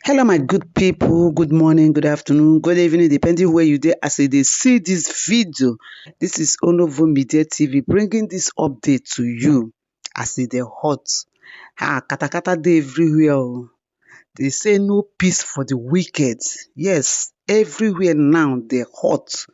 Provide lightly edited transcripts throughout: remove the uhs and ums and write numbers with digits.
Hello, my good people. Good morning, good afternoon, good evening, depending where you dey as you dey see this video. This is Onovo Media TV bringing this update to you as e dey hot. Katakata dey everywhere o. They say no peace for the wicked. Yes, everywhere now dey hot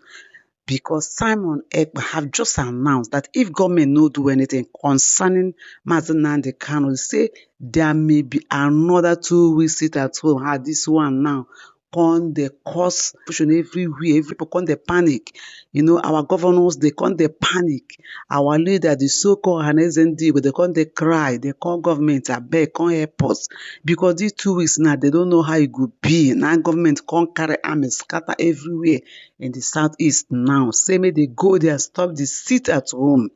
because Simon Ekpa have just announced that if government no do anything concerning Nnamdi Kanu, say there may be another 2 week sit at home. This one now come dey cause confusion everywhere. People come dey panic. Our governors dey come dey panic. Our leader, the so-called NSND, they come dey cry. They call government abeg come help us because these 2 weeks now they don't know how e go be. Now government come carry army scatter everywhere in the southeast now. Say make they go there stop the sit at home.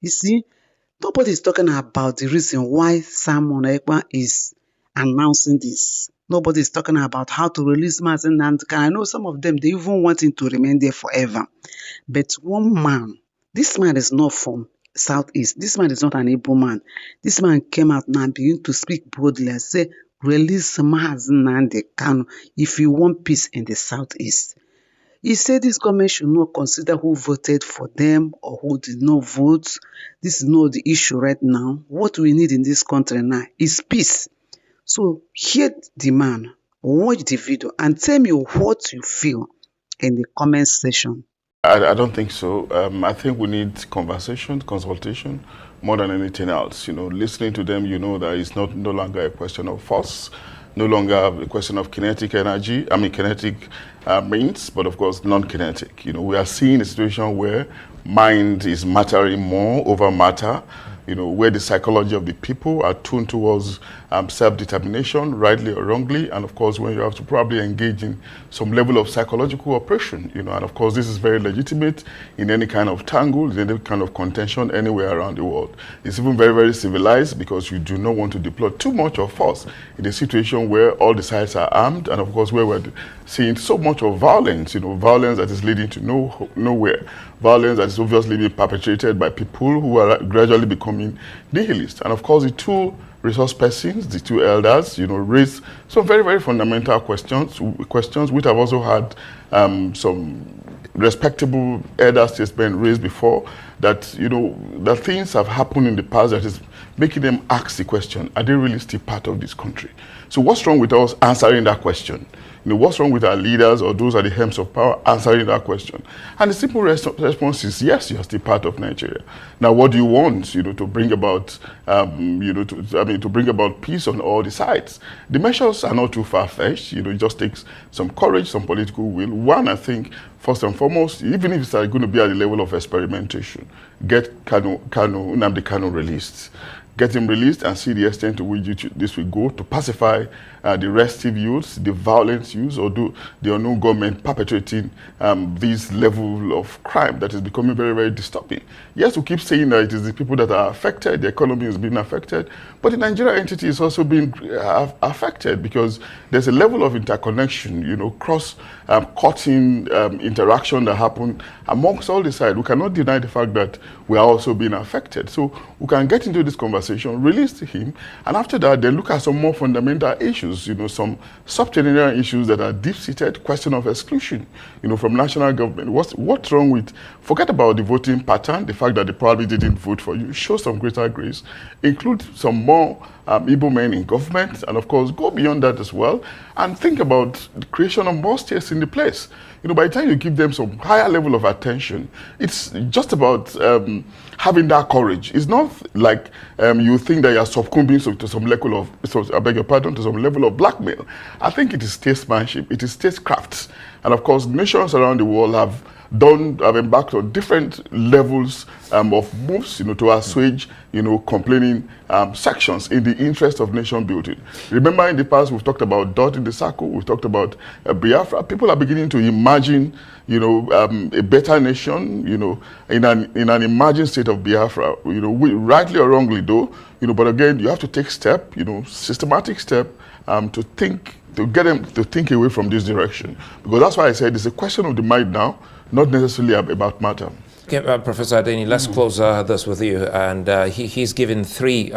You see, nobody is talking about the reason why Simon Ekpa is announcing this. Nobody is talking about how to release Nnamdi Kanu. I know some of them, they even want him to remain there forever. But one man, this man is not from Southeast. This man is not an Igbo man. This man came out now and began to speak boldly and say, release Nnamdi Kanu if you want peace in the Southeast. He said this government should not consider who voted for them or who did not vote. This is not the issue right now. What we need in this country now is peace. So hear the man, watch the video, and tell me what you feel in the comment section. I don't think so. I think we need conversation, consultation, more than anything else. Listening to them, that it's no longer a question of force, no longer a question of kinetic energy. Kinetic means, but of course, non-kinetic. We are seeing a situation where mind is mattering more over matter. Where the psychology of the people are tuned towards self-determination, rightly or wrongly, and of course when you have to probably engage in some level of psychological oppression, and of course this is very legitimate in any kind of tangle, in any kind of contention anywhere around the world. It's even very, very civilized because you do not want to deploy too much of force in a situation where all the sides are armed, and of course where we're seeing so much of violence, violence that is leading to nowhere, violence that is obviously being perpetrated by people who are gradually becoming nihilist. And of course the two resource persons, the two elders, raised some very, very fundamental questions which have also had some respectable elder statesmen raised before, that that things have happened in the past that is making them ask the question, are they really still part of this country? So what's wrong with us answering that question? What's wrong with our leaders or those at the helms of power answering that question? And the simple response is yes, you are still part of Nigeria. Now, what do you want? To bring about, to bring about peace on all the sides. The measures are not too far-fetched. It just takes some courage, some political will. One, I think, first and foremost, even if it's going to be at the level of experimentation, get Nnamdi Kanu released. Get him released and see the extent to which this will go to pacify the restive youths, the violent youths, or the unknown government perpetrating this level of crime that is becoming very, very disturbing. Yes, we keep saying that it is the people that are affected, the economy is being affected, but the Nigerian entity is also being affected because there's a level of interconnection, cross-cutting interaction that happen amongst all the sides. We cannot deny the fact that we are also being affected. So we can get into this conversation, release him, and after that, then look at some more fundamental issues, some subterranean issues that are deep-seated, question of exclusion, from national government. What's wrong with, forget about the voting pattern, the fact that they probably didn't vote for you, show some greater grace, include some more Igbo men in government, and of course, go beyond that as well, and think about the creation of more states in the place. By the time you give them some higher level of attention, it's just about having that courage. It's not like you think that you're succumbing to some level of, I beg your pardon, to some level of blackmail. I think it is statesmanship, it is statecraft. And of course, nations around the world have embarked on different levels of moves, to assuage, complaining sections in the interest of nation building. Remember, in the past, we've talked about dot in the circle, we've talked about Biafra. People are beginning to imagine, a better nation, in an emerging state of Biafra. Rightly or wrongly, though, but again, you have to take step, systematic step to get them to think away from this direction. Because that's why I said it's a question of the mind now, not necessarily about matter. Okay, Professor Adeni, let's close this with you. And he's given three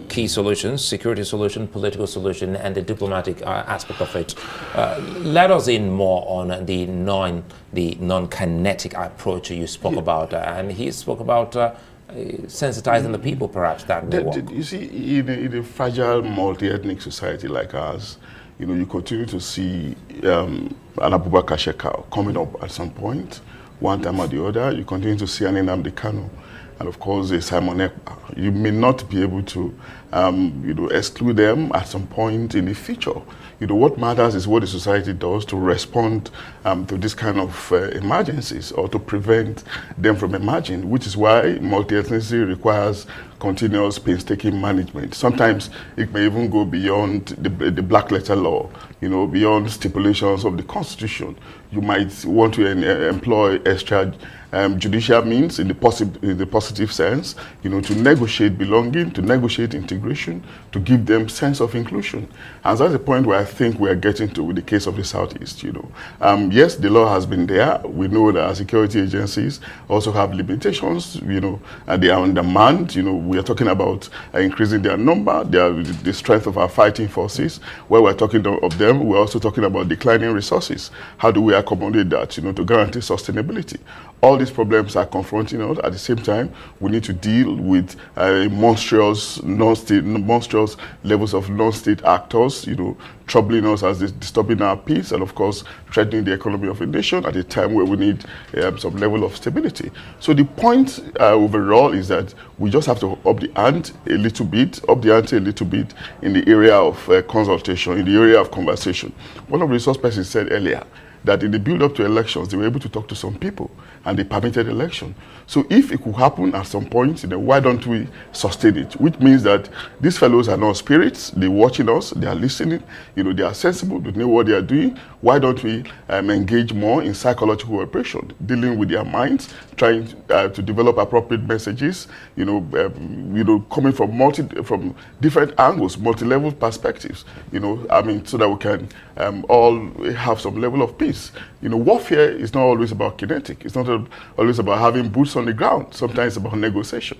key solutions: security solution, political solution, and the diplomatic aspect of it. Let us in more on the non-kinetic approach you spoke about. And he spoke about sensitizing the people, perhaps, that may work. You see, in a fragile, multi-ethnic society like ours, you continue to see an Abubakar Shekau coming up at some point, one time or the other. You continue to see an Nnamdi Kanu, and of course a Simon Ekpa. You may not be able to, exclude them at some point in the future. What matters is what the society does to respond to this kind of emergencies, or to prevent them from emerging, which is why multi-ethnicity requires continuous painstaking management. Sometimes it may even go beyond the black letter law, beyond stipulations of the Constitution. You might want to employ extra judicial means in the positive sense, to negotiate belonging, to negotiate integration, to give them sense of inclusion. And that's the point where I think we are getting to with the case of the Southeast. Yes, the law has been there. We know that our security agencies also have limitations, and they are undermanned. We are talking about increasing their number, the strength of our fighting forces. Where we're talking of them, we're also talking about declining resources. How do we accommodate that, to guarantee sustainability? All these problems are confronting us. At the same time, we need to deal with monstrous levels of non-state actors, troubling us as disturbing our peace, and of course threatening the economy of a nation at a time where we need some level of stability. So the point overall is that we just have to up the ante a little bit in the area of consultation, in the area of conversation. One of the resource persons said earlier that in the build-up to elections, they were able to talk to some people, and they permitted election. So if it could happen at some point, why don't we sustain it? Which means that these fellows are not spirits. They're watching us. They are listening. They are sensible. They know what they are doing. Why don't we engage more in psychological operation, dealing with their minds, trying to develop appropriate messages, coming from different angles, multi-level perspectives, so that we can all have some level of peace. Warfare is not always about kinetic. It's not always about having boots on the ground. Sometimes it's about negotiation.